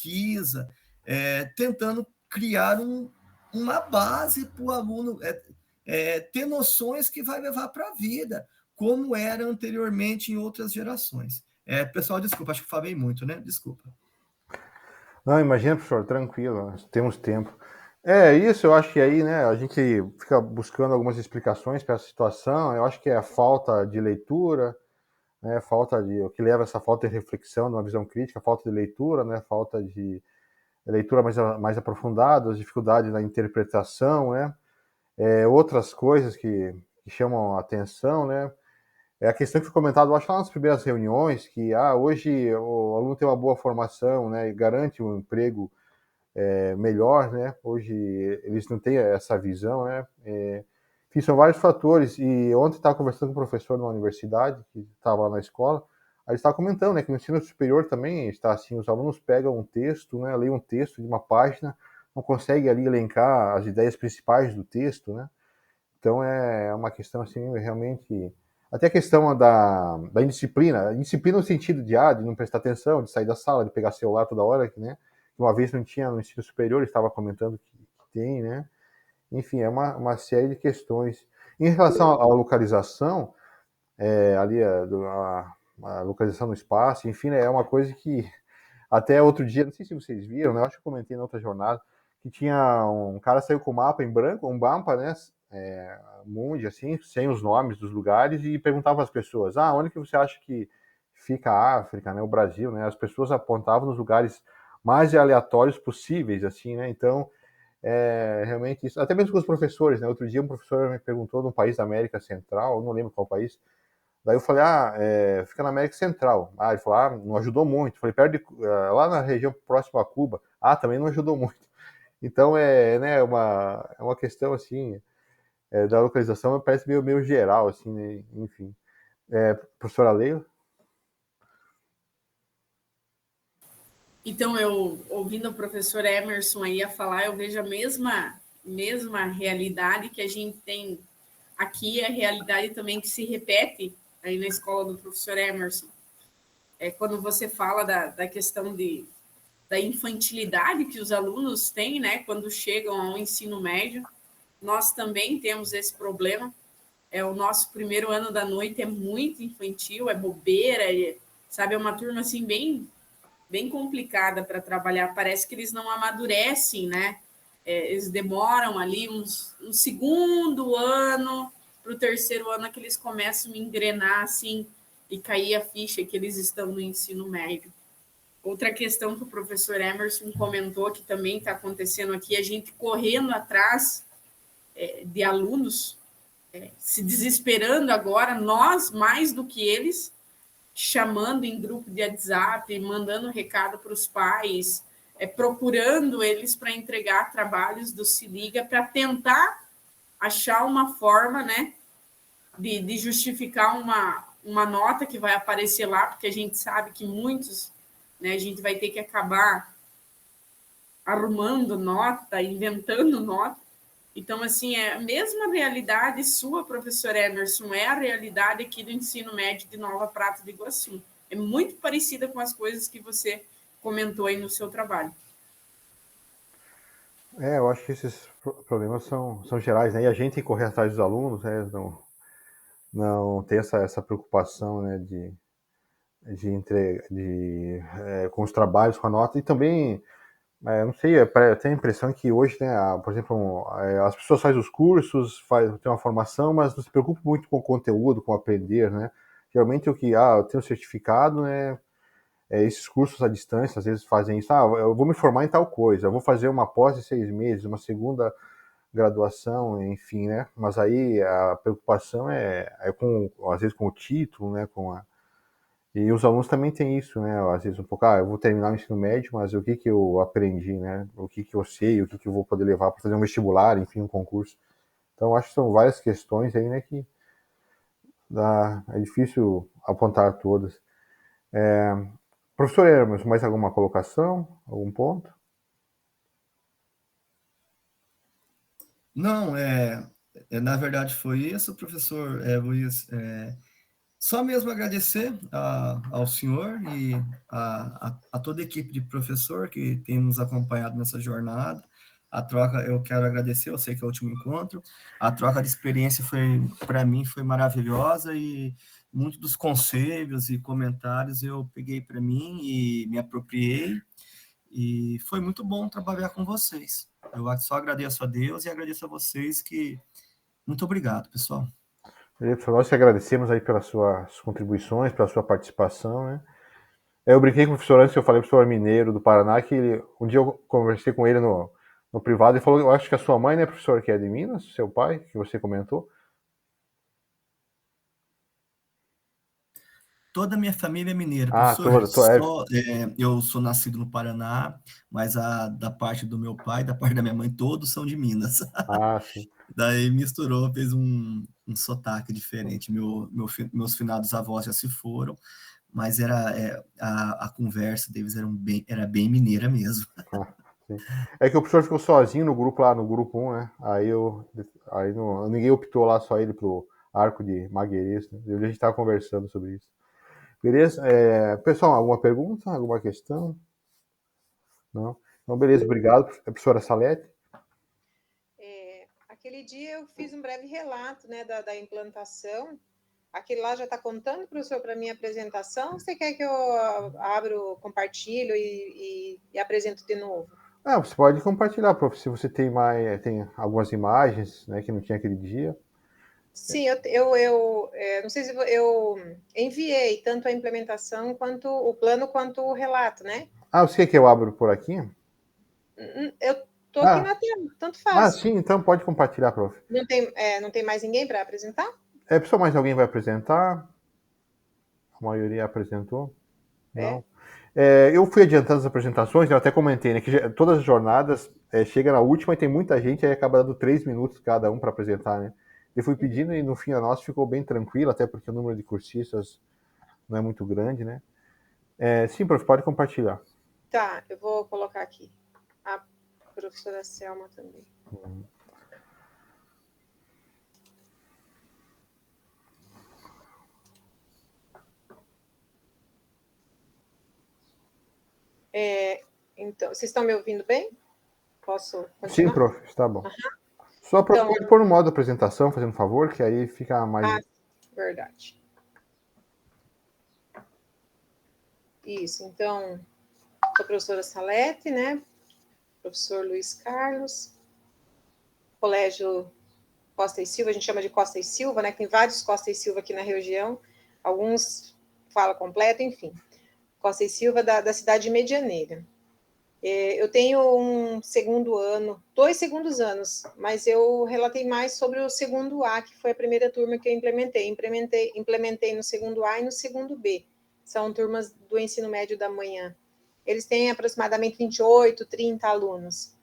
pesquisa, tentando criar uma base para o aluno ter noções que vai levar para a vida, como era anteriormente em outras gerações. Pessoal, desculpa, acho que falei muito, né? Desculpa. Não, imagina, professor, tranquilo, nós temos tempo. É isso, eu acho que aí, né, a gente fica buscando algumas explicações para essa situação. Eu acho que é a falta de leitura, né, o que leva a essa falta de reflexão, de uma visão crítica, falta de leitura, né, falta de leitura mais aprofundada, as dificuldades na interpretação, né, outras coisas que chamam a atenção, né. É a questão que foi comentada, eu acho, lá nas primeiras reuniões, que hoje o aluno tem uma boa formação, né, e garante um emprego melhor, né? Hoje eles não têm essa visão, né? Enfim, são vários fatores. E ontem estava conversando com um professor de uma universidade que estava lá na escola, aí ele estava comentando, né, que no ensino superior também está assim, os alunos pegam um texto, né, leem um texto de uma página, não conseguem ali elencar as ideias principais do texto, né? Então é uma questão assim realmente, até a questão da indisciplina, indisciplina no sentido de não prestar atenção, de sair da sala, de pegar celular toda hora, né? Uma vez não tinha no ensino superior, ele estava comentando que tem, né? Enfim, é uma série de questões. Em relação à localização, a localização no espaço, enfim, né, é uma coisa que até outro dia, não sei se vocês viram, né? Eu acho que eu comentei na outra jornada, que tinha um cara saiu com o mapa em branco, um mapa, né? Mundi, assim, sem os nomes dos lugares, e perguntava às pessoas, onde que você acha que fica a África, né? O Brasil, né? As pessoas apontavam nos lugares mais aleatórios possíveis, assim, né? Então, realmente isso. Até mesmo com os professores, né? Outro dia um professor me perguntou de um país da América Central, eu não lembro qual país. Daí eu falei, fica na América Central. Ele falou, não ajudou muito. Eu falei, perto lá na região próxima a Cuba. Também não ajudou muito. Então, né, é uma questão, assim, da localização, parece meio geral, assim, né? Enfim. Professora Leila? Então, eu, ouvindo o professor Emerson aí a falar, eu vejo a mesma realidade que a gente tem aqui, a realidade também que se repete aí na escola do professor Emerson. Quando você fala da questão da infantilidade que os alunos têm, né, quando chegam ao ensino médio, nós também temos esse problema. O nosso primeiro ano da noite é muito infantil, é bobeira, sabe, é uma turma assim bem complicada para trabalhar. Parece que eles não amadurecem, né? Eles demoram ali um segundo ano para o terceiro ano que eles começam a engrenar assim e cair a ficha que eles estão no ensino médio. Outra questão que o professor Emerson comentou que também está acontecendo aqui, a gente correndo atrás de alunos, se desesperando agora, nós mais do que eles, chamando em grupo de WhatsApp, mandando recado para os pais, procurando eles para entregar trabalhos do Se Liga, para tentar achar uma forma, né, de justificar uma nota que vai aparecer lá, porque a gente sabe que muitos, né, a gente vai ter que acabar arrumando nota, inventando nota. Então, assim, a mesma realidade sua, professor Emerson, é a realidade aqui do ensino médio de Nova Prata de Iguaçu. É muito parecida com as coisas que você comentou aí no seu trabalho. Eu acho que esses problemas são gerais, né? E a gente tem que correr atrás dos alunos, né? Não ter essa preocupação, né? Com os trabalhos, com a nota. E também, não sei, eu tenho a impressão que hoje, né, por exemplo, as pessoas fazem os cursos, têm uma formação, mas não se preocupam muito com o conteúdo, com aprender, né? Geralmente eu tenho certificado, né? Esses cursos à distância, às vezes fazem isso, eu vou me formar em tal coisa, eu vou fazer uma pós de 6 meses, uma segunda graduação, enfim, né? Mas aí a preocupação às vezes com o título, né? E os alunos também têm isso, né? Às vezes um pouco, eu vou terminar o ensino médio, mas o que que eu aprendi, né? O que que eu sei, o que que eu vou poder levar para fazer um vestibular, enfim, um concurso. Então, acho que são várias questões aí, né? Que é difícil apontar todas. Professor Hermes, mais alguma colocação? Algum ponto? Não, na verdade foi isso, professor Luiz. Só mesmo agradecer ao senhor e a toda a equipe de professor que tem nos acompanhado nessa jornada. A troca, eu quero agradecer, eu sei que é o último encontro. A troca de experiência para mim, foi maravilhosa e muitos dos conselhos e comentários eu peguei para mim e me apropriei. E foi muito bom trabalhar com vocês. Eu só agradeço a Deus e agradeço a vocês que... Muito obrigado, pessoal. Nós que agradecemos aí pelas suas contribuições, pela sua participação, né? Eu brinquei com o professor antes, que eu falei para o professor Mineiro do Paraná, que um dia eu conversei com ele no privado e falou, eu acho que a sua mãe, né, professor, que é de Minas, seu pai, que você comentou. Toda a minha família é mineira, Ah, professor. é. Eu sou nascido no Paraná, mas da parte do meu pai, da parte da minha mãe, todos são de Minas. Ah, sim. Daí misturou, fez um sotaque diferente. Meus finados avós já se foram, mas a conversa deles era bem mineira mesmo. Ah, sim. É que o professor ficou sozinho no grupo lá, no grupo 1, né? Aí ninguém optou lá, só ele pro Arco de Magueirense, né? A gente estava conversando sobre isso. Beleza? Pessoal, alguma pergunta? Alguma questão? Não? Então, beleza, obrigado, professora Salete. Aquele dia eu fiz um breve relato, né, da implantação. Aquele lá já está contando, professor, para a minha apresentação? Ou você quer que eu abro, compartilho e apresento de novo? Ah, você pode compartilhar, prof, se você tem algumas imagens, né, que não tinha aquele dia. Sim, eu não sei se eu enviei tanto a implementação quanto o plano quanto o relato, né? Ah, você quer que eu abro por aqui? Eu estou aqui na tela, tanto faz. Sim, então pode compartilhar, prof. Não tem mais ninguém para apresentar? Pessoal, mais alguém vai apresentar? A maioria apresentou? Não. Eu fui adiantando as apresentações, eu até comentei, né, que todas as jornadas chega na última e tem muita gente, aí acaba dando 3 minutos cada um para apresentar, né? Eu fui pedindo e no fim a nossa ficou bem tranquilo, até porque o número de cursistas não é muito grande, né? Sim, prof, pode compartilhar. Tá, eu vou colocar aqui. A professora Selma também. Então, vocês estão me ouvindo bem? Posso continuar? Sim, prof, está bom. Só então, pode pôr no modo apresentação, fazendo favor, que aí fica mais... verdade. Isso, então, sou a professora Salete, né? Professor Luiz Carlos, Colégio Costa e Silva, a gente chama de Costa e Silva, né? Tem vários Costa e Silva aqui na região, alguns fala completo, enfim. Costa e Silva da cidade de Medianeira. Eu tenho um segundo ano, 2 segundos anos, mas eu relatei mais sobre o segundo A, que foi a primeira turma que eu implementei. Implementei no segundo A e no segundo B. São turmas do ensino médio da manhã. Eles têm aproximadamente 28, 30 alunos.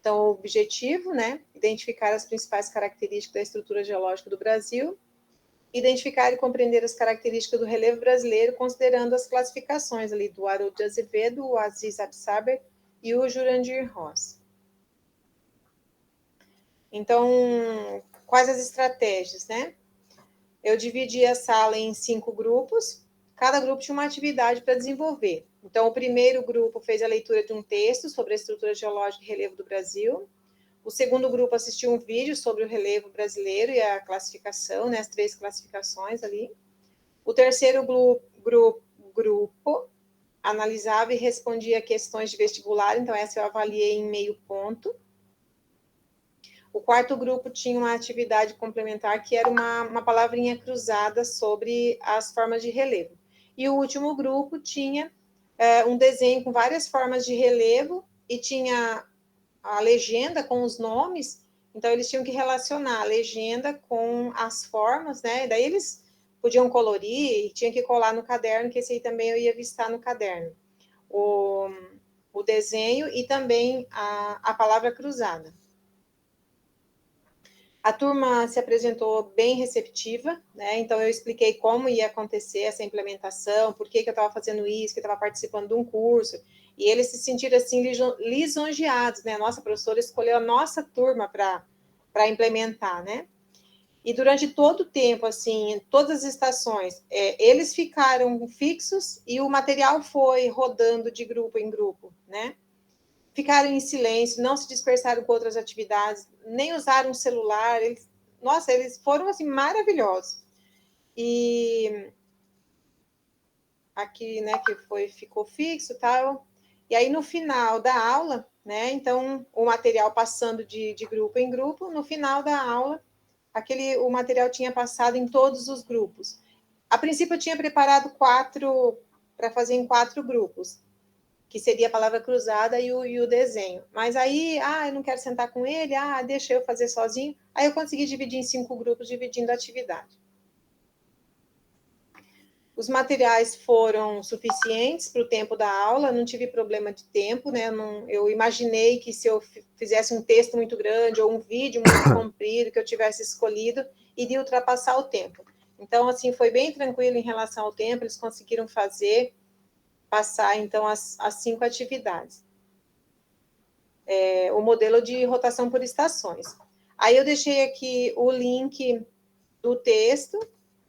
Então, o objetivo, né, identificar as principais características da estrutura geológica do Brasil, identificar e compreender as características do relevo brasileiro, considerando as classificações ali do Haroldo de Azevedo, o Aziz Absaber e o Jurandir Ross. Então, quais as estratégias, né? Eu dividi a sala em 5 grupos, cada grupo tinha uma atividade para desenvolver. Então, o primeiro grupo fez a leitura de um texto sobre a estrutura geológica e relevo do Brasil. O segundo grupo assistiu um vídeo sobre o relevo brasileiro e a classificação, né, as 3 classificações ali. O terceiro grupo analisava e respondia questões de vestibular, então essa eu avaliei em meio ponto. O quarto grupo tinha uma atividade complementar, que era uma palavrinha cruzada sobre as formas de relevo. E o último grupo tinha um desenho com várias formas de relevo e tinha a legenda com os nomes, então eles tinham que relacionar a legenda com as formas, né? Daí eles podiam colorir e tinha que colar no caderno, que esse aí também eu ia vistar no caderno. O desenho e também a palavra cruzada. A turma se apresentou bem receptiva, né? Então eu expliquei como ia acontecer essa implementação, por que eu estava fazendo isso, que eu estava participando de um curso, e eles se sentiram assim lisonjeados, né? A nossa professora escolheu a nossa turma para implementar, né? E durante todo o tempo, assim, todas as estações, eles ficaram fixos e o material foi rodando de grupo em grupo, né? Ficaram em silêncio, não se dispersaram com outras atividades, nem usaram celular. Nossa, eles foram, assim, maravilhosos. E aqui, né, que ficou fixo e tal. E aí, no final da aula, né, então, o material passando de grupo em grupo, no final da aula, o material tinha passado em todos os grupos. A princípio, eu tinha preparado 4, para fazer em 4 grupos, que seria a palavra cruzada e o desenho. Mas aí, eu não quero sentar com ele, deixa eu fazer sozinho. Aí eu consegui dividir em 5 grupos, dividindo a atividade. Os materiais foram suficientes para o tempo da aula, não tive problema de tempo, né? Eu imaginei que se eu fizesse um texto muito grande ou um vídeo muito comprido, que eu tivesse escolhido, iria ultrapassar o tempo. Então, assim, foi bem tranquilo em relação ao tempo, eles conseguiram passar, então, as 5 atividades. O modelo de rotação por estações. Aí eu deixei aqui o link do texto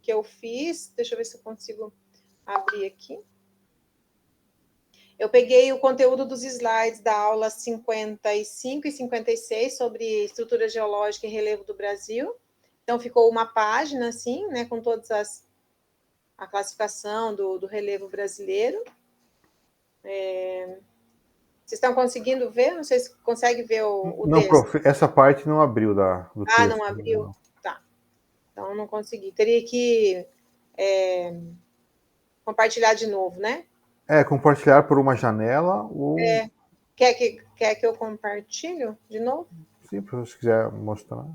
que eu fiz, deixa eu ver se eu consigo abrir aqui. Eu peguei o conteúdo dos slides da aula 55 e 56 sobre estrutura geológica e relevo do Brasil. Então, ficou uma página, assim, né, com todas a classificação do relevo brasileiro. Vocês estão conseguindo ver? Não sei se consegue ver o Não, texto. prof, essa parte não abriu do texto. Não abriu? Não. Tá. Então, não consegui. Teria que compartilhar de novo, né? Compartilhar por uma janela ou... Quer que eu compartilhe de novo? Sim, se você quiser mostrar.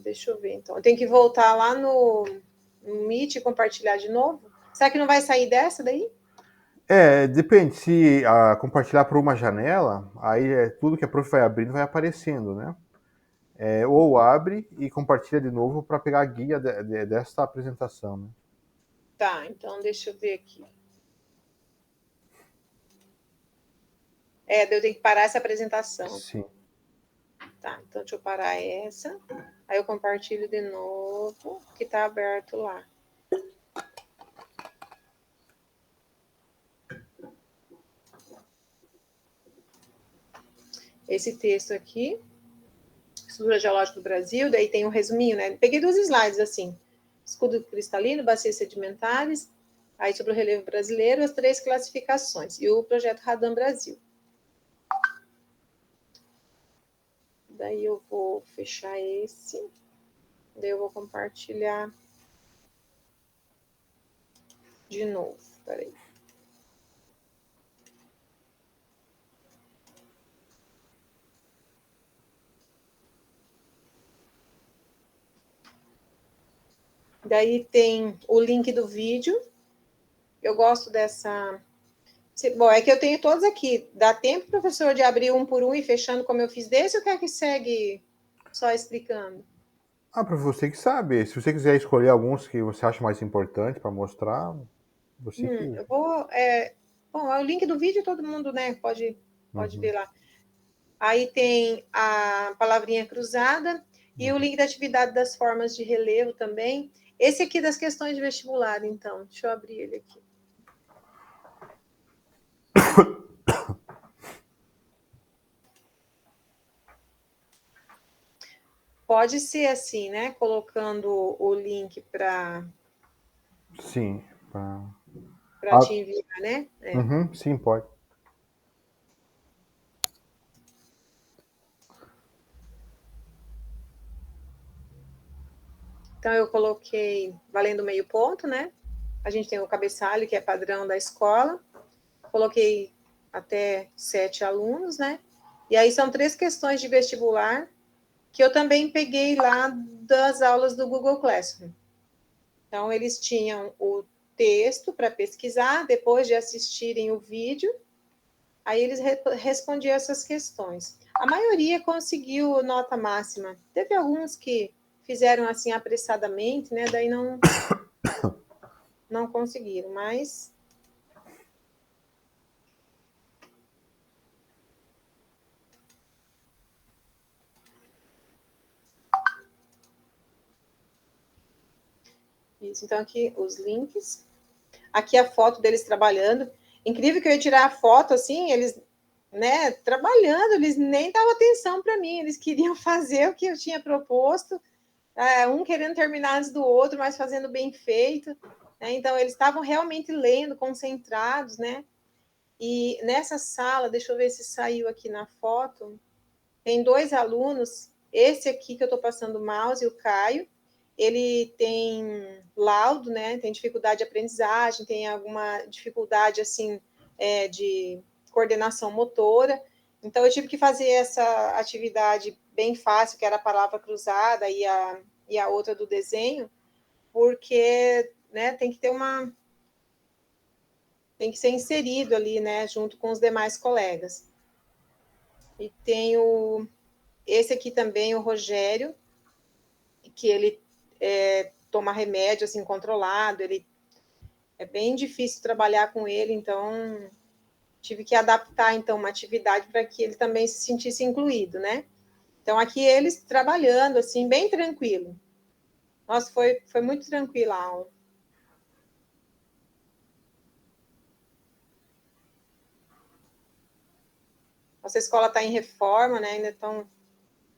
Deixa eu ver, então. Eu tenho que voltar lá no Meet e compartilhar de novo? Será que não vai sair dessa daí? Depende. Se compartilhar por uma janela, aí tudo que a prof vai abrindo vai aparecendo, né? Ou abre e compartilha de novo para pegar a guia desta apresentação, né? Tá, então deixa eu ver aqui. Eu tenho que parar essa apresentação. Sim. Tá, então deixa eu parar essa. Aí eu compartilho de novo, que tá aberto lá. Esse texto aqui, Estrutura Geológica do Brasil, daí tem um resuminho, né? Peguei 2 slides assim. Escudo cristalino, bacias sedimentares, aí sobre o relevo brasileiro, as 3 classificações, e o projeto Radam Brasil. Daí eu vou fechar esse, daí eu vou compartilhar de novo, peraí. Daí tem o link do vídeo. Eu gosto dessa... Bom, é que eu tenho todos aqui. Dá tempo, professor, de abrir um por um e fechando como eu fiz desse, ou quer que segue só explicando? Para você que sabe. Se você quiser escolher alguns que você acha mais importante para mostrar, você que... Eu vou... Bom, o link do vídeo todo mundo, né, pode ver lá. Aí tem a palavrinha cruzada e o link da atividade das formas de relevo também. Esse aqui das questões de vestibular, então. Deixa eu abrir ele aqui. Pode ser assim, né? Colocando o link para... Sim. Para te enviar, né? Sim, pode. Então, eu coloquei valendo meio ponto, né? A gente tem o cabeçalho, que é padrão da escola. Coloquei até 7 alunos, né? E aí são 3 questões de vestibular que eu também peguei lá das aulas do Google Classroom. Então, eles tinham o texto para pesquisar, depois de assistirem o vídeo, aí eles respondiam essas questões. A maioria conseguiu nota máxima. Teve alguns que fizeram assim apressadamente, né? Daí não conseguiram, mas... Isso, então aqui os links. Aqui a foto deles trabalhando. Incrível que eu ia tirar a foto assim, eles, né, trabalhando, eles nem davam atenção para mim, eles queriam fazer o que eu tinha proposto, um querendo terminar antes do outro, mas fazendo bem feito, né? Então eles estavam realmente lendo, concentrados, né? E nessa sala, deixa eu ver se saiu aqui na foto, tem 2 alunos, esse aqui que eu estou passando o mouse, o Caio, ele tem laudo, né? Tem dificuldade de aprendizagem, tem alguma dificuldade, assim, de coordenação motora. Então, eu tive que fazer essa atividade bem fácil, que era a palavra cruzada e a outra do desenho, porque, né, tem que ser inserido ali, né, junto com os demais colegas. E tem esse aqui também, o Rogério, que ele toma remédio assim controlado, ele é bem difícil trabalhar com ele, então tive que adaptar então uma atividade para que ele também se sentisse incluído, né? Então aqui eles trabalhando assim bem tranquilo. Nossa, foi muito tranquila a aula. Nossa escola está em reforma, né? Ainda estão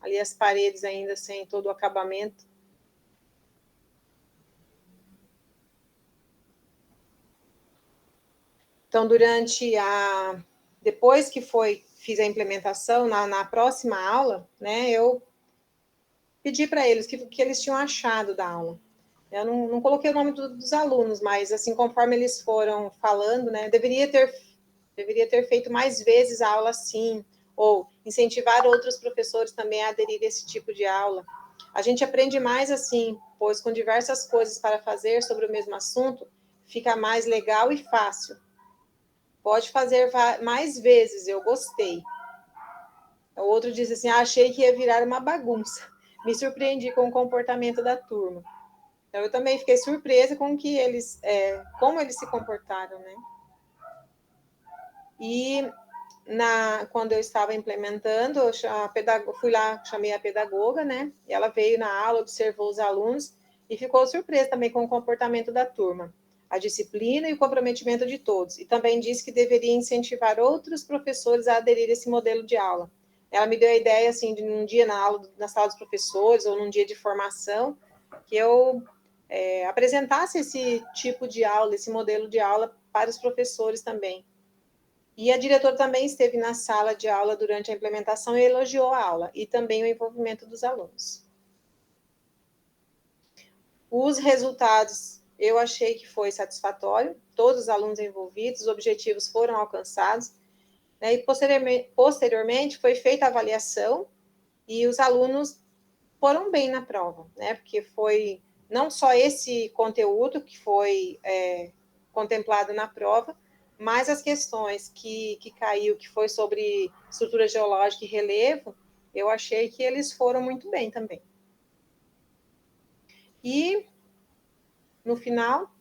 ali as paredes ainda sem todo o acabamento. Então, depois que fiz a implementação, na próxima aula, né, eu pedi para eles o que eles tinham achado da aula. Eu não coloquei o nome dos alunos, mas, assim, conforme eles foram falando, né, deveria ter feito mais vezes a aula assim, ou incentivar outros professores também a aderir a esse tipo de aula. A gente aprende mais assim, pois com diversas coisas para fazer sobre o mesmo assunto, fica mais legal e fácil. Pode fazer mais vezes, eu gostei. O outro disse assim, achei que ia virar uma bagunça. Me surpreendi com o comportamento da turma. Então, eu também fiquei surpresa com que como eles se comportaram, né? E quando eu estava implementando, fui lá, chamei a pedagoga, né? E ela veio na aula, observou os alunos e ficou surpresa também com o comportamento da turma, a disciplina e o comprometimento de todos. E também disse que deveria incentivar outros professores a aderir a esse modelo de aula. Ela me deu a ideia, assim, de um dia na sala dos professores ou num dia de formação, que eu apresentasse esse tipo de aula, esse modelo de aula para os professores também. E a diretora também esteve na sala de aula durante a implementação e elogiou a aula e também o envolvimento dos alunos. Os resultados eu achei que foi satisfatório, todos os alunos envolvidos, os objetivos foram alcançados, né, e posteriormente foi feita a avaliação e os alunos foram bem na prova, né, porque foi não só esse conteúdo que foi contemplado na prova, mas as questões que caiu, que foi sobre estrutura geológica e relevo, eu achei que eles foram muito bem também. E, no final,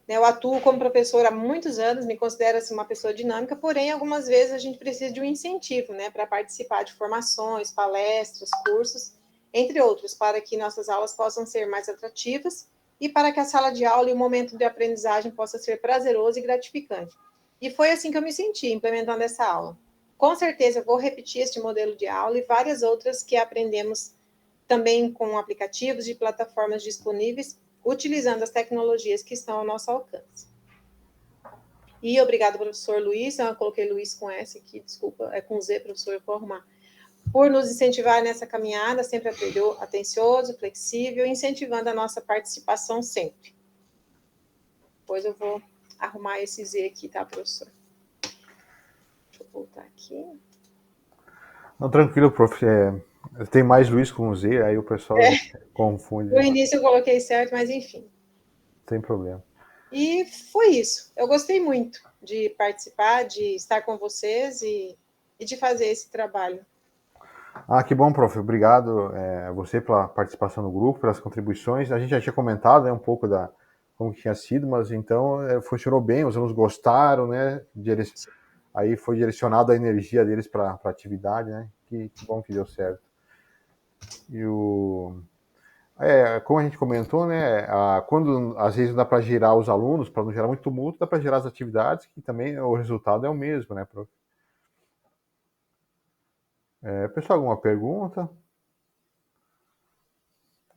né, eu atuo como professora há muitos anos, me considero assim, uma pessoa dinâmica, porém, algumas vezes a gente precisa de um incentivo, né, para participar de formações, palestras, cursos, entre outros, para que nossas aulas possam ser mais atrativas e para que a sala de aula e o momento de aprendizagem possa ser prazeroso e gratificante. E foi assim que eu me senti implementando essa aula. Com certeza eu vou repetir este modelo de aula e várias outras que aprendemos também com aplicativos e plataformas disponíveis, utilizando as tecnologias que estão ao nosso alcance. E obrigado, professor Luiz, eu coloquei Luiz com S aqui, desculpa, é com Z, professor, eu vou arrumar, por nos incentivar nessa caminhada, sempre atencioso, flexível, incentivando a nossa participação sempre. Depois eu vou arrumar esse Z aqui, tá, professor? Deixa eu voltar aqui. Não, tranquilo, prof. Tem mais Luiz com Z, aí o pessoal confunde. No início eu coloquei certo, mas enfim. Sem problema. E foi isso. Eu gostei muito de participar, de estar com vocês e de fazer esse trabalho. Ah, que bom, prof. Obrigado a você pela participação no grupo, pelas contribuições. A gente já tinha comentado, né, um pouco como tinha sido, mas então funcionou bem, os alunos gostaram, né? Aí foi direcionado a energia deles para a atividade, né? Que bom que deu certo. Como a gente comentou, né, quando às vezes dá para girar os alunos, para não gerar muito tumulto, dá para gerar as atividades, que também o resultado é o mesmo, né, prof? Pessoal, alguma pergunta?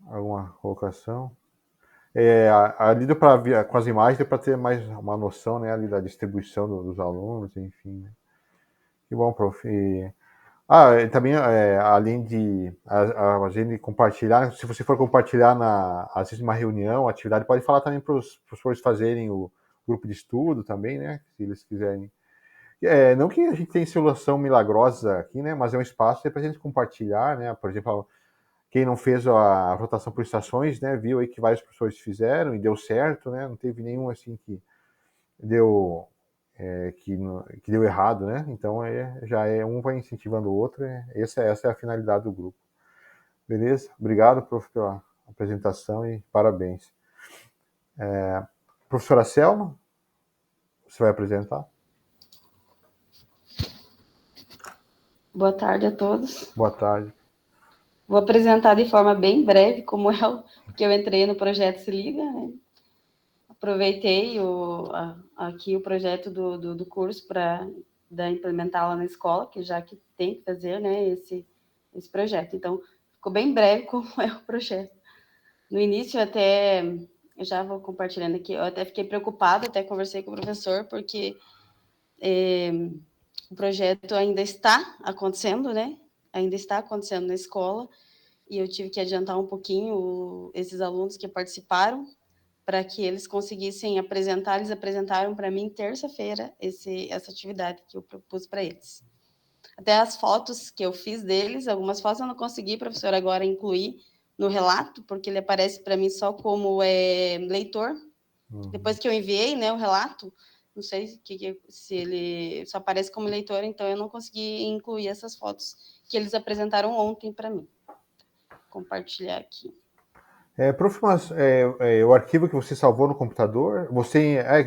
Alguma colocação? Ali deu para ver, com as imagens, deu para ter mais uma noção, né, ali da distribuição dos alunos, enfim. Né? Que bom, prof. Também, além de a gente compartilhar, se você for compartilhar, às vezes, numa reunião, atividade, pode falar também para os professores fazerem o grupo de estudo também, né, se eles quiserem. Não que a gente tenha solução milagrosa aqui, né, mas é um espaço para a gente compartilhar, né, por exemplo, quem não fez a rotação por estações, né, viu aí que vários professores fizeram e deu certo, né, não teve nenhum assim que deu que deu errado, né? Então já um vai incentivando o outro. Essa é a finalidade do grupo. Beleza? Obrigado, prof, pela apresentação e parabéns. Professora Selma, você vai apresentar? Boa tarde a todos. Boa tarde. Vou apresentar de forma bem breve como é que eu entrei no projeto Se Liga, né? Aproveitei aqui o projeto do curso para implementá-la na escola, que tem que fazer, né, esse projeto. Então, ficou bem breve como é o projeto. No início, eu já vou compartilhando aqui, eu até fiquei preocupada, até conversei com o professor, porque o projeto ainda está acontecendo, né? Ainda está acontecendo na escola, e eu tive que adiantar um pouquinho esses alunos que participaram, para que eles conseguissem apresentar. Eles apresentaram para mim terça-feira essa atividade que eu propus para eles. Até as fotos que eu fiz deles, algumas fotos eu não consegui, professor, agora incluir no relato, porque ele aparece para mim só como leitor. Depois que eu enviei, né, o relato, não sei se ele só aparece como leitor, então eu não consegui incluir essas fotos que eles apresentaram ontem para mim. Vou compartilhar aqui. Prof, mas o arquivo que você salvou no computador,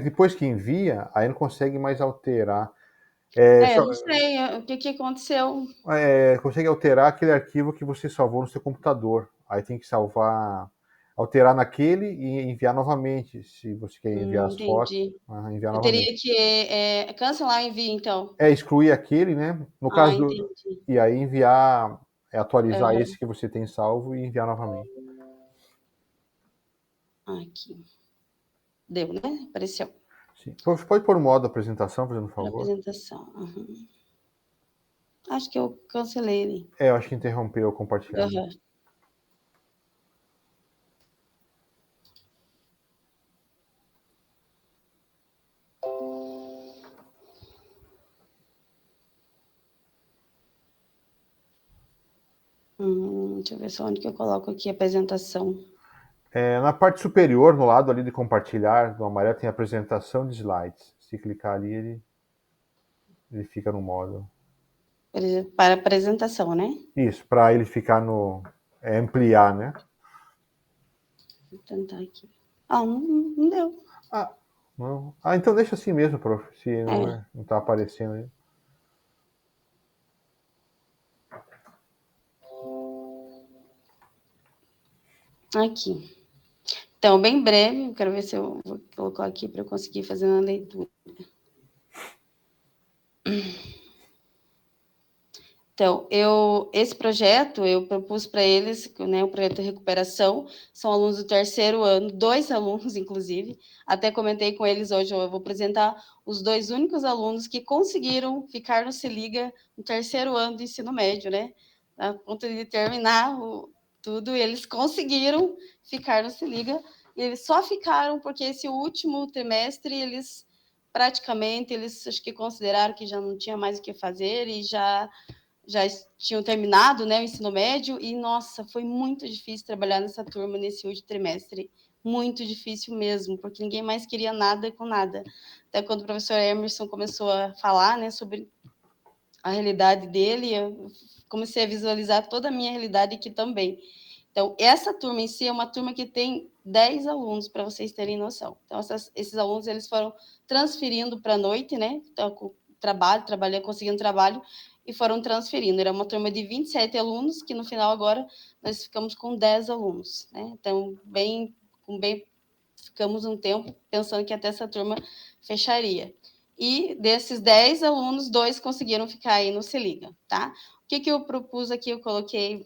depois que envia, aí não consegue mais alterar. Não sei o que aconteceu. Consegue alterar aquele arquivo que você salvou no seu computador. Aí tem que alterar naquele e enviar novamente, se você quer enviar as fotos. Enviar eu novamente. Teria que cancelar o envio, então. Excluir aquele, né? No caso entendi. E aí enviar, atualizar esse que você tem salvo e enviar novamente. Aqui. Deu, né? Apareceu. Sim. Pode pôr o modo apresentação, fazendo um favor? Apresentação. Acho que eu cancelei ele. Eu acho que interrompeu o compartilhamento. Deixa eu ver só onde que eu coloco aqui a apresentação. Na parte superior, no lado ali de compartilhar, do amarelo, tem a apresentação de slides. Se clicar ali, ele fica no modo. Para apresentação, né? Isso, para ele ficar ampliar, né? Vou tentar aqui. Não deu. Não. Então deixa assim mesmo, prof. Se não está aparecendo aí. Aqui. Então, bem breve, eu quero ver se eu vou colocar aqui para eu conseguir fazer uma leitura. Então, esse projeto, eu propus para eles, né, o projeto de recuperação, são alunos do terceiro ano, 2 alunos, inclusive, até comentei com eles hoje, eu vou apresentar os 2 únicos alunos que conseguiram ficar no Se Liga no terceiro ano do ensino médio, né, a ponto de terminar tudo, eles conseguiram ficar no Se Liga, e eles só ficaram porque esse último trimestre, eles acho que consideraram que já não tinha mais o que fazer e já tinham terminado, né, o ensino médio, e, nossa, foi muito difícil trabalhar nessa turma nesse último trimestre, muito difícil mesmo, porque ninguém mais queria nada com nada. Até quando o professor Emerson começou a falar, né, sobre a realidade dele, eu comecei a visualizar toda a minha realidade aqui também. Então, essa turma em si é uma turma que tem 10 alunos, para vocês terem noção. Então, esses alunos, eles foram transferindo para a noite, né, então, com trabalho, conseguindo trabalho, e foram transferindo. Era uma turma de 27 alunos, que no final agora nós ficamos com 10 alunos, né? Então, ficamos um tempo pensando que até essa turma fecharia. E desses 10 alunos, 2 conseguiram ficar aí no Se Liga, tá? O que eu propus aqui, eu coloquei...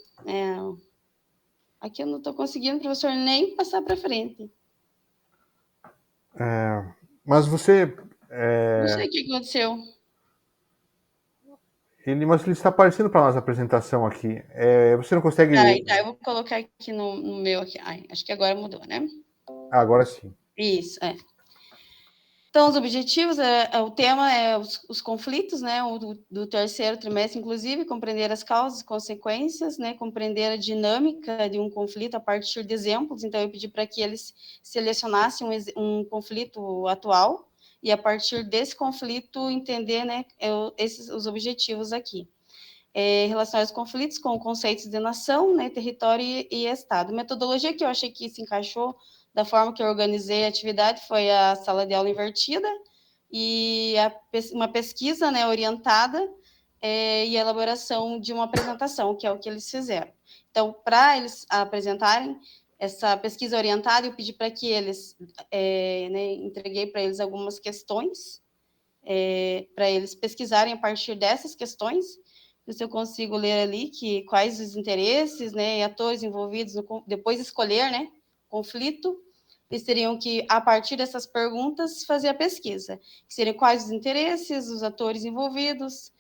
Aqui eu não estou conseguindo, professor, nem passar para frente. Mas você... Não sei o que aconteceu. Mas ele está aparecendo para nós a apresentação aqui. Você não consegue... Tá, eu vou colocar aqui no meu... Aqui. Ai, acho que agora mudou, né? Agora sim. Isso, Então, os objetivos, o tema é os conflitos, né, do terceiro trimestre, inclusive, compreender as causas e consequências, né, compreender a dinâmica de um conflito a partir de exemplos. Então, eu pedi para que eles selecionassem um conflito atual e, a partir desse conflito, entender, né, os objetivos aqui. Relacionar os conflitos com conceitos de nação, né, território e Estado. Metodologia que eu achei que se encaixou da forma que eu organizei a atividade foi a sala de aula invertida e uma pesquisa, né, orientada e a elaboração de uma apresentação, que é o que eles fizeram. Então, para eles apresentarem essa pesquisa orientada, eu pedi para que eles, né, entreguei para eles algumas questões, para eles pesquisarem a partir dessas questões. Se eu consigo ler ali quais os interesses, né, e atores envolvidos, depois escolher, né, conflito, eles teriam que, a partir dessas perguntas, fazer a pesquisa. Que seriam quais os interesses, os atores envolvidos,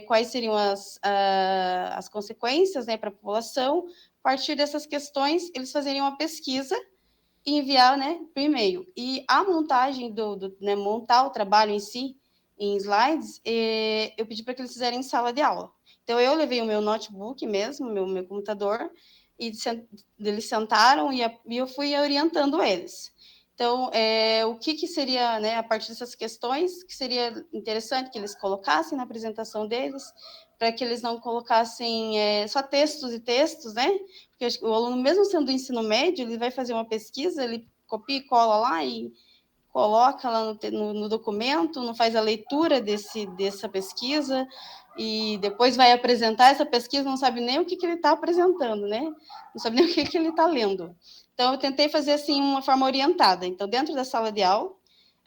quais seriam as consequências, né, para a população. A partir dessas questões, eles fazeriam uma pesquisa e enviar, né, por e-mail. E a montagem né, montar o trabalho em si, em slides, eu pedi para que eles fizerem em sala de aula. Então, eu levei o meu notebook mesmo, meu computador, e eles sentaram e eu fui orientando eles. Então, o que seria, né, a partir dessas questões, que seria interessante que eles colocassem na apresentação deles, para que eles não colocassem só textos e textos, né? Porque o aluno, mesmo sendo do ensino médio, ele vai fazer uma pesquisa, ele copia e cola lá e coloca lá no documento, não faz a leitura dessa pesquisa, e depois vai apresentar essa pesquisa, não sabe nem o que ele está apresentando, né? Não sabe nem o que ele está lendo. Então, eu tentei fazer, assim, uma forma orientada. Então, dentro da sala de aula,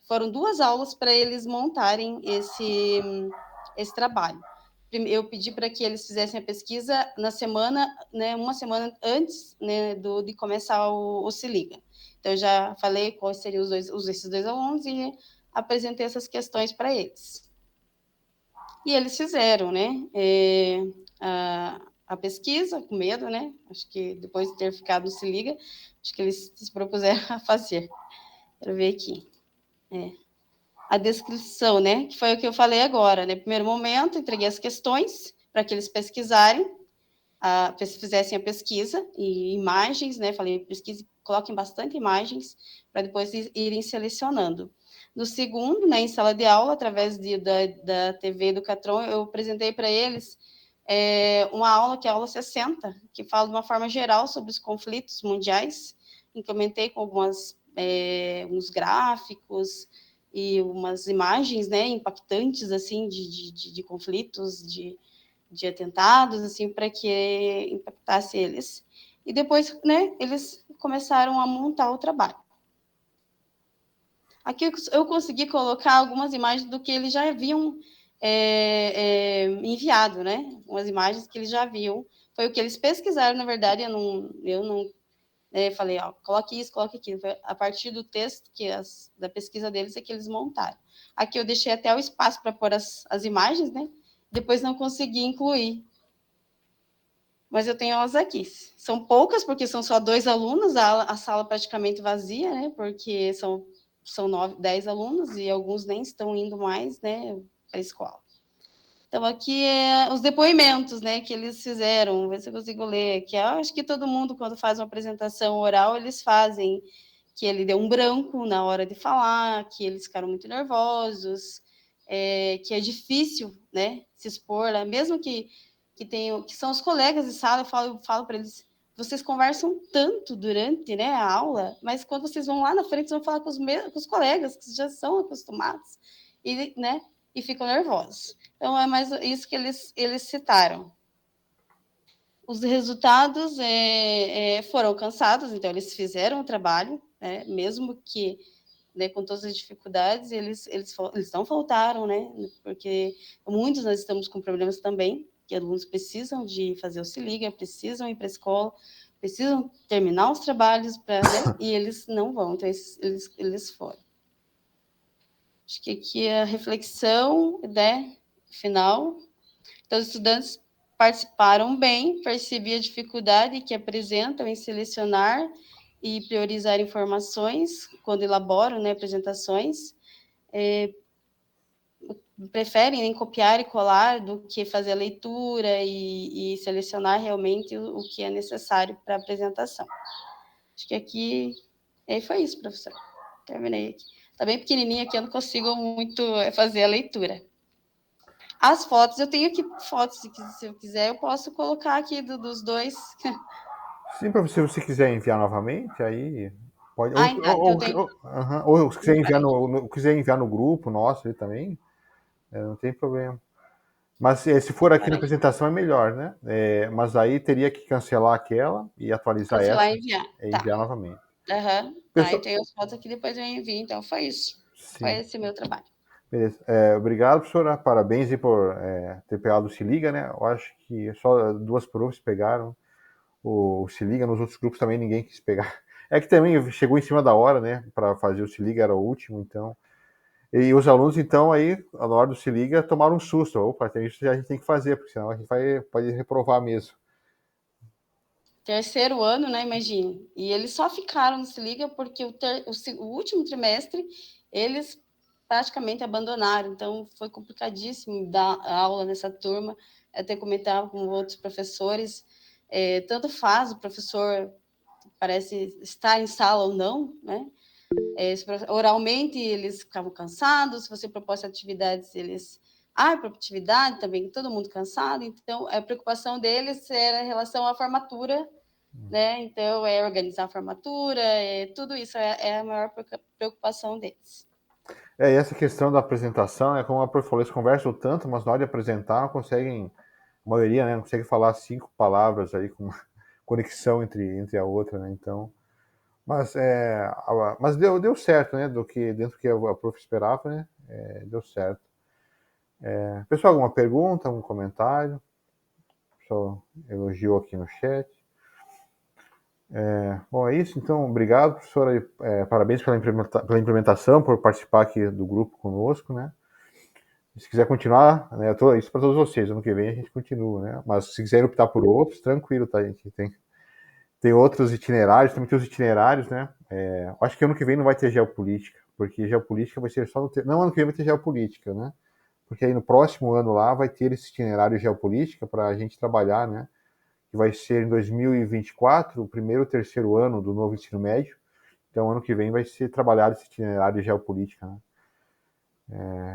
foram 2 aulas para eles montarem esse trabalho. Eu pedi para que eles fizessem a pesquisa na semana, né, uma semana antes, né, de começar o Se Liga. Então, eu já falei quais seriam esses 2 alunos e apresentei essas questões para eles. E eles fizeram, né, a pesquisa, com medo, né? Acho que depois de ter ficado no Se Liga, acho que eles se propuseram a fazer. Quero ver aqui. A descrição, né? Que foi o que eu falei agora, né? Primeiro momento, entreguei as questões para que eles pesquisarem, fizessem a pesquisa e imagens, né? Falei, pesquise, coloquem bastante imagens para depois irem selecionando. No segundo, né, em sala de aula, através da TV Educatron, eu apresentei para eles uma aula, que é a aula 60, que fala de uma forma geral sobre os conflitos mundiais. Implementei com uns gráficos e umas imagens, né, impactantes, assim, de conflitos, de atentados, assim, para que impactasse eles. E depois, né, eles começaram a montar o trabalho. Aqui eu consegui colocar algumas imagens do que eles já haviam enviado, né? Umas imagens que eles já viam. Foi o que eles pesquisaram, na verdade, eu não falei, ó, coloque isso, coloque aquilo. Foi a partir do texto da pesquisa deles é que eles montaram. Aqui eu deixei até o espaço para pôr as imagens, né? Depois não consegui incluir. Mas eu tenho elas aqui. São poucas, porque são só 2 alunos, a sala praticamente vazia, né? Porque são 10 alunos e alguns nem estão indo mais, né, para a escola. Então, aqui os depoimentos, né, que eles fizeram, vou ver se eu consigo ler, que eu acho que todo mundo, quando faz uma apresentação oral, eles fazem, que ele deu um branco na hora de falar, que eles ficaram muito nervosos, que é difícil, né, se expor, né? Mesmo que são os colegas de sala, eu falo para eles, vocês conversam tanto durante, né, a aula, mas quando vocês vão lá na frente, vocês vão falar com os colegas, que já são acostumados, e, né, e ficam nervosos. Então, é mais isso que eles citaram. Os resultados foram alcançados, então eles fizeram o trabalho, né, mesmo que, né, com todas as dificuldades, eles não faltaram, né, porque muitos nós estamos com problemas também, que alunos precisam de fazer o Se Liga, precisam ir para a escola, precisam terminar os trabalhos, né, e eles não vão, então eles foram. Acho que aqui a reflexão, né, final. Então, os estudantes participaram bem, percebi a dificuldade que apresentam em selecionar e priorizar informações quando elaboram, né, apresentações. Preferem, né, copiar e colar do que fazer a leitura e selecionar realmente o que é necessário para a apresentação. Acho que aqui foi isso, professor. Terminei aqui. Está bem pequenininha aqui, eu não consigo muito fazer a leitura. As fotos, eu tenho aqui fotos, se eu quiser, eu posso colocar aqui dos dois. Sim, professor, se você quiser enviar novamente, aí pode. Então eu tenho. Ou se quiser enviar quiser enviar no grupo nosso aí também, não tem problema. Mas se for aqui na apresentação é melhor, né? Mas aí teria que cancelar aquela e atualizar Cancelar essa e enviar. e enviar novamente. Tá, eu tenho as fotos aqui, depois eu envio. Então foi isso. Sim. Foi esse meu trabalho. Beleza. Obrigado, professora. Parabéns aí por ter pegado o Se Liga, né? Eu acho que só 2 profs pegaram o Se Liga, nos outros grupos também ninguém quis pegar. É que também chegou em cima da hora, né? Para fazer o Se Liga era o último, então. E os alunos, então, aí, na hora do Se Liga, tomaram um susto. Opa, isso a gente tem que fazer, porque senão a gente pode reprovar mesmo. Terceiro ano, né? Imagine. E eles só ficaram no Se Liga porque o último trimestre eles praticamente abandonaram. Então, foi complicadíssimo dar aula nessa turma. Eu até comentava com outros professores. Tanto faz o professor parece estar em sala ou não, né? Oralmente eles ficavam cansados, se você propôs atividades, eles... produtividade também, todo mundo cansado, então a preocupação deles era em relação à formatura, né? Então, organizar a formatura, tudo isso é a maior preocupação deles. E essa questão da apresentação, como a prof falou, eles conversam tanto, mas na hora de apresentar não conseguem, a maioria, né, não consegue falar 5 palavras aí com conexão entre a outra, né? Então, mas deu certo, né? Dentro do que a prof esperava, né? Deu certo. Pessoal, alguma pergunta, algum comentário? O pessoal elogiou aqui no chat. Bom, é isso. Então, obrigado, professora. Parabéns pela implementação, por participar aqui do grupo conosco, né? Se quiser continuar, né? Isso para todos vocês. Ano que vem a gente continua, né? Mas se quiserem optar por outros, tranquilo, tá? A gente tem outros itinerários, também tem os itinerários, né? Acho que ano que vem não vai ter geopolítica, porque geopolítica vai ser só no... Não, ano que vem vai ter geopolítica, né? Porque aí no próximo ano lá vai ter esse itinerário geopolítica para a gente trabalhar, né? Que vai ser em 2024, o primeiro e terceiro ano do novo ensino médio. Então, ano que vem vai ser trabalhado esse itinerário de geopolítica, né?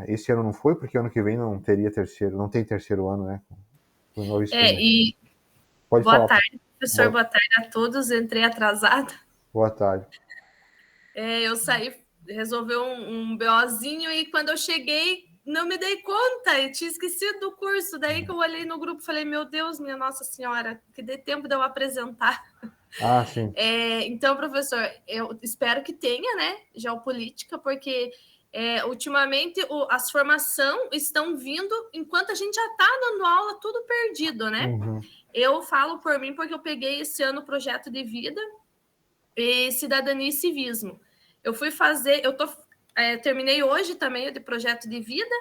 Esse ano não foi, porque ano que vem não tem terceiro ano, né? Com o novo ensino médio. Pode boa falar. Tarde, professor, boa tarde a todos. Entrei atrasada. Boa tarde. Eu saí, resolvi um BOzinho e quando eu cheguei, não me dei conta, eu tinha esquecido do curso. Daí que eu olhei no grupo e falei, meu Deus, minha Nossa Senhora, que dê tempo de eu apresentar. Sim. Então, professor, eu espero que tenha, né, geopolítica, porque ultimamente as formações estão vindo enquanto a gente já está dando aula tudo perdido, né? Uhum. Eu falo por mim porque eu peguei esse ano o projeto de vida e cidadania e civismo. Eu fui fazer, terminei hoje também o de projeto de vida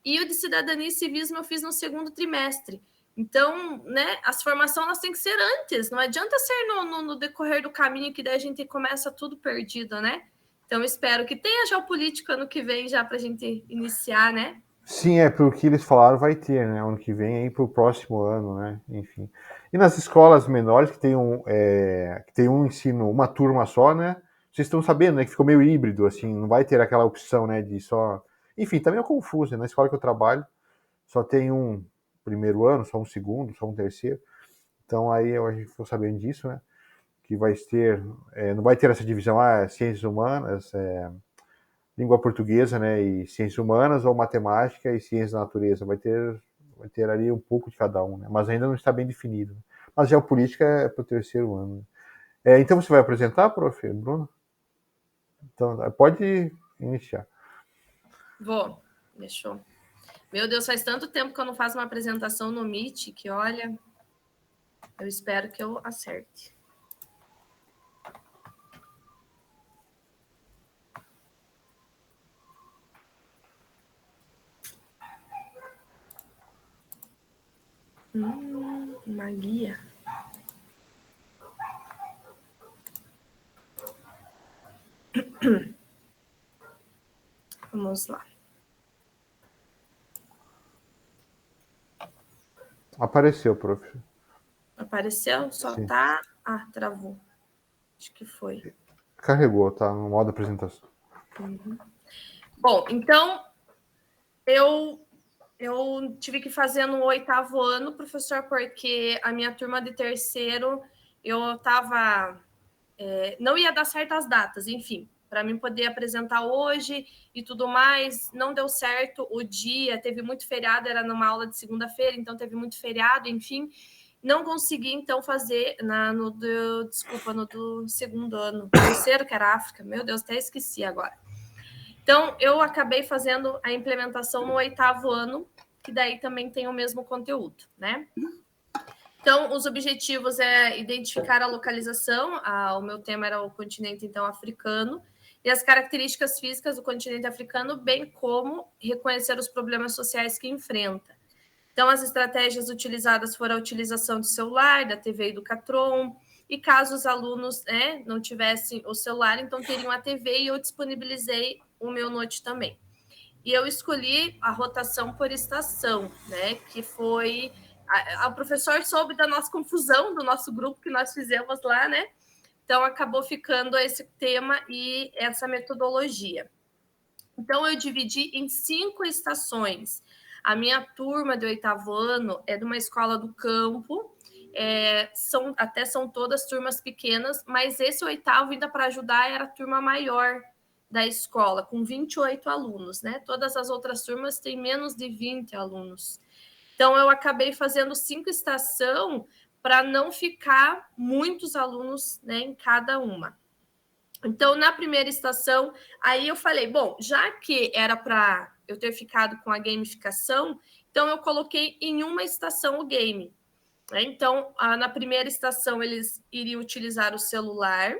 e o de cidadania e civismo eu fiz no segundo trimestre. Então, né, as formações elas têm que ser antes, não adianta ser no decorrer do caminho que daí a gente começa tudo perdido, né? Então, espero que tenha geopolítica ano que vem já para a gente iniciar, né? Sim, pelo que eles falaram, vai ter, né? Ano que vem aí para o próximo ano, né? Enfim. E nas escolas menores que tem um ensino, uma turma só, né? Vocês estão sabendo, né? Que ficou meio híbrido, assim, não vai ter aquela opção, né? De só. Enfim, também é confuso, né? Na escola que eu trabalho, só tem um primeiro ano, só um segundo, só um terceiro. Então aí eu estou sabendo disso, né? Que vai ter, não vai ter essa divisão, ciências humanas, língua portuguesa, né, e ciências humanas, ou matemática e ciências da natureza. Vai ter ali um pouco de cada um, né? Mas ainda não está bem definido. Mas geopolítica é para o 3º ano. Então você vai apresentar, prof. Bruno? Então, pode iniciar. Vou. Deixa eu... Meu Deus, faz tanto tempo que eu não faço uma apresentação no Meet que, olha, eu espero que eu acerte. Uma guia. Vamos lá. Apareceu, prof. Apareceu? Só Sim. tá... Ah, travou. Acho que foi. Carregou, tá no modo apresentação. Uhum. Bom, então, eu tive que fazer no 8º ano, professor, porque a minha turma de 3º, eu estava... não ia dar certas datas, enfim, para mim poder apresentar hoje e tudo mais, não deu certo o dia, teve muito feriado, era numa aula de segunda-feira, então teve muito feriado, enfim, não consegui, então, fazer no do 2º ano, 3º, que era África, meu Deus, até esqueci agora. Então, eu acabei fazendo a implementação no 8º ano, que daí também tem o mesmo conteúdo, né? Então, os objetivos é identificar a localização, o meu tema era o continente, então, africano, e as características físicas do continente africano, bem como reconhecer os problemas sociais que enfrenta. Então, as estratégias utilizadas foram a utilização do celular, da TV Educatron, e caso os alunos não tivessem o celular, então teriam a TV, e eu disponibilizei o meu Note também. E eu escolhi a rotação por estação, né, que foi... O professor soube da nossa confusão, do nosso grupo que nós fizemos lá, né? Então, acabou ficando esse tema e essa metodologia. Então, eu dividi em 5 estações. A minha turma de 8º ano é de uma escola do campo, são todas turmas pequenas, mas esse 8º, ainda para ajudar, era a turma maior da escola, com 28 alunos, né? Todas as outras turmas têm menos de 20 alunos. Então, eu acabei fazendo 5 estações para não ficar muitos alunos, né, em cada uma. Então, na primeira estação, aí eu falei, bom, já que era para eu ter ficado com a gamificação, então eu coloquei em uma estação o game. Então, na primeira estação, eles iriam utilizar o celular,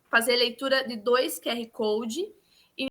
fazer leitura de 2 QR Code